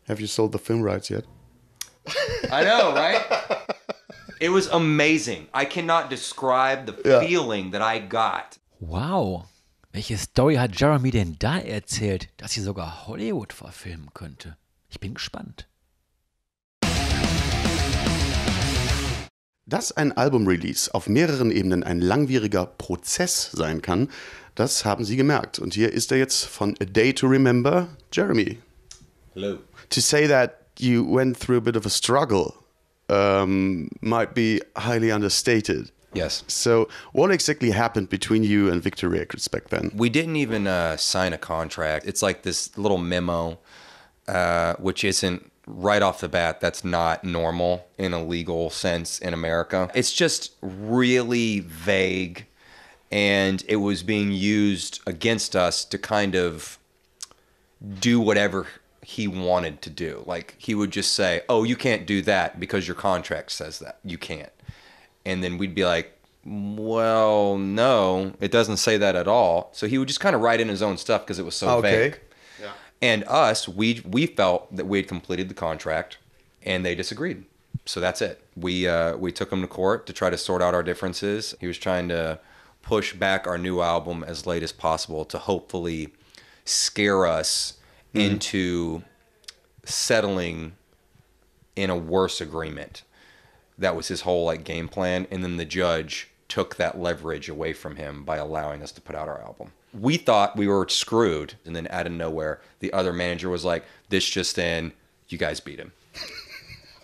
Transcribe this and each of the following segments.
Have you sold the film rights yet? I know, right? It was amazing. I cannot describe the feeling that I got. Wow. Welche Story hat Jeremy denn da erzählt, dass sie sogar Hollywood verfilmen könnte? Ich bin gespannt. Dass ein Album-Release auf mehreren Ebenen ein langwieriger Prozess sein kann, das haben Sie gemerkt. Und hier ist er jetzt von A Day to Remember, Jeremy. Hello. To say that you went through a bit of a struggle might be highly understated. Yes. So what exactly happened between you and Victor Records back then? We didn't even sign a contract. It's like this little memo, which isn't right off the bat. That's not normal in a legal sense in America. It's just really vague, and it was being used against us to kind of do whatever he wanted to do. Like, he would just say, oh, you can't do that because your contract says that. You can't. And then we'd be like, well, no, it doesn't say that at all. So he would just kind of write in his own stuff because it was so vague. Yeah. And us, we felt that we had completed the contract, and they disagreed. So that's it. We took him to court to try to sort out our differences. He was trying to push back our new album as late as possible to hopefully scare us into settling in a worse agreement. That was his whole game plan, and then the judge took that leverage away from him by allowing us to put out our album. We thought we were screwed, and then out of nowhere, the other manager was like, "This just in, you guys beat him."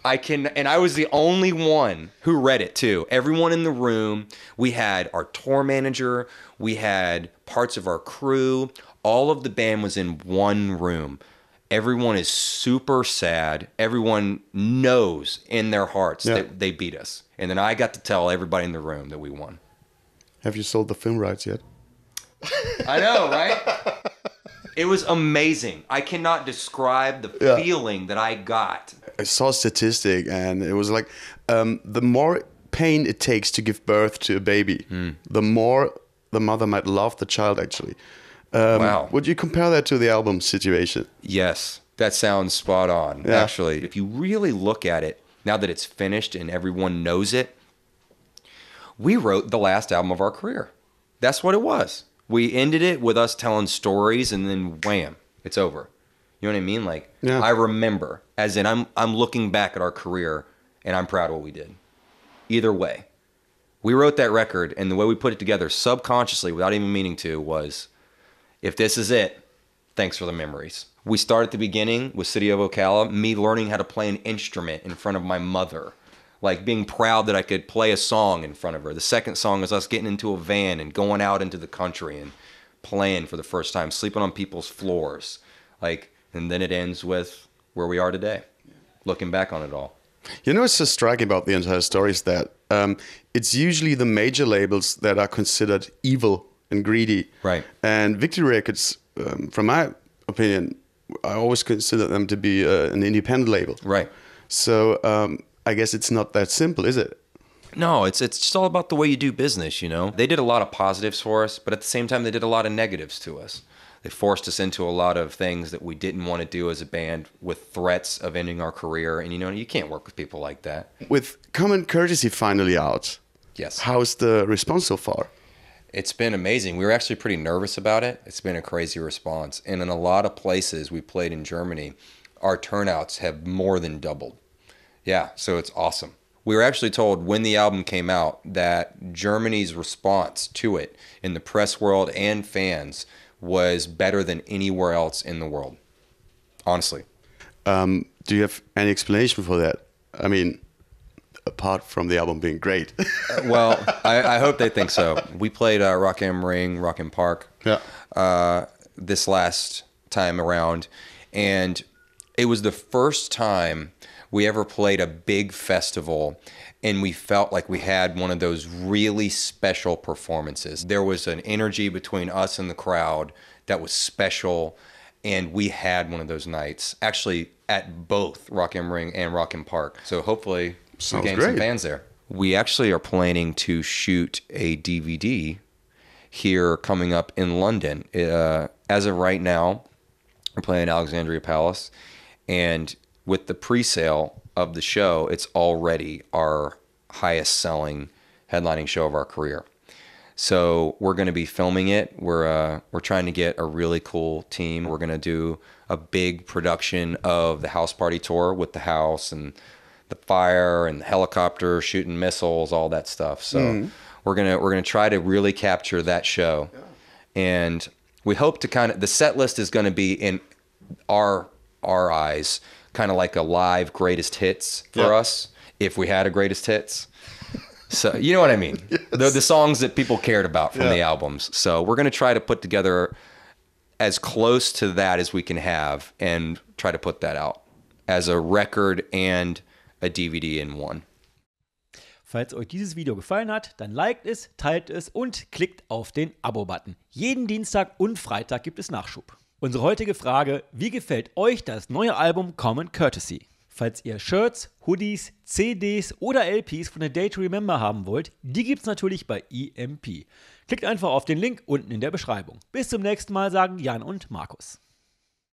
And I was the only one who read it too. Everyone in the room, we had our tour manager, we had parts of our crew, all of the band was in one room. Everyone is super sad. Everyone knows in their hearts that they beat us. And then I got to tell everybody in the room that we won. Have you sold the film rights yet? I know, right? It was amazing. I cannot describe the feeling that I got. I saw a statistic, and it was like the more pain it takes to give birth to a baby, the more the mother might love the child, actually. Wow. Would you compare that to the album situation? Yes, that sounds spot on, actually. If you really look at it, now that it's finished and everyone knows it, we wrote the last album of our career. That's what it was. We ended it with us telling stories, and then wham, it's over. You know what I mean? I remember, as in I'm looking back at our career, and I'm proud of what we did. Either way, we wrote that record, and the way we put it together subconsciously, without even meaning to, was, if this is it, thanks for the memories. We start at the beginning with City of Ocala, me learning how to play an instrument in front of my mother, being proud that I could play a song in front of her. The second song is us getting into a van and going out into the country and playing for the first time, sleeping on people's floors. And then it ends with where we are today, looking back on it all. You know, what's so striking about the entire story is that it's usually the major labels that are considered evil and greedy. Right. And Victory Records, from my opinion, I always consider them to be an independent label. Right. So I guess it's not that simple, is it? No, it's just all about the way you do business, you know? They did a lot of positives for us, but at the same time, they did a lot of negatives to us. They forced us into a lot of things that we didn't want to do as a band, with threats of ending our career. And, you can't work with people like that. With Common Courtesy finally out, yes, how's the response so far? It's been amazing. We were actually pretty nervous about it. It's been a crazy response. And in a lot of places we played in Germany, our turnouts have more than doubled. Yeah, so it's awesome. We were actually told when the album came out that Germany's response to it in the press world and fans was better than anywhere else in the world. Honestly. Do you have any explanation for that? I mean, apart from the album being great. Well, I hope they think so. We played Rock am Ring, Rock im Park this last time around, and it was the first time we ever played a big festival and we felt like we had one of those really special performances. There was an energy between us and the crowd that was special, and we had one of those nights, actually at both Rock am Ring and Rock im Park. So hopefully we gain some fans there. We actually are planning to shoot a DVD here coming up in London. As of right now, we're playing Alexandria Palace, And with the pre-sale of the show, it's already our highest selling headlining show of our career. So we're going to be filming it. We're trying to get a really cool team. We're going to do a big production of the house party tour with the house and the fire and the helicopter shooting missiles, all that stuff. So we're gonna try to really capture that show, and we hope to the set list is going to be in our eyes kind of like a live greatest hits for us if we had a greatest hits. So you know what I mean? Yes. The songs that people cared about from the albums. So we're going to try to put together as close to that as we can have and try to put that out as a record and a DVD in one. Falls euch dieses Video gefallen hat, dann liked es, teilt es und klickt auf den Abo-Button. Jeden Dienstag und Freitag gibt es Nachschub. Unsere heutige Frage: Wie gefällt euch das neue Album Common Courtesy? Falls ihr Shirts, Hoodies, CDs oder LPs von A Day to Remember haben wollt, die gibt's natürlich bei EMP. Klickt einfach auf den Link unten in der Beschreibung. Bis zum nächsten Mal, sagen Jan und Markus.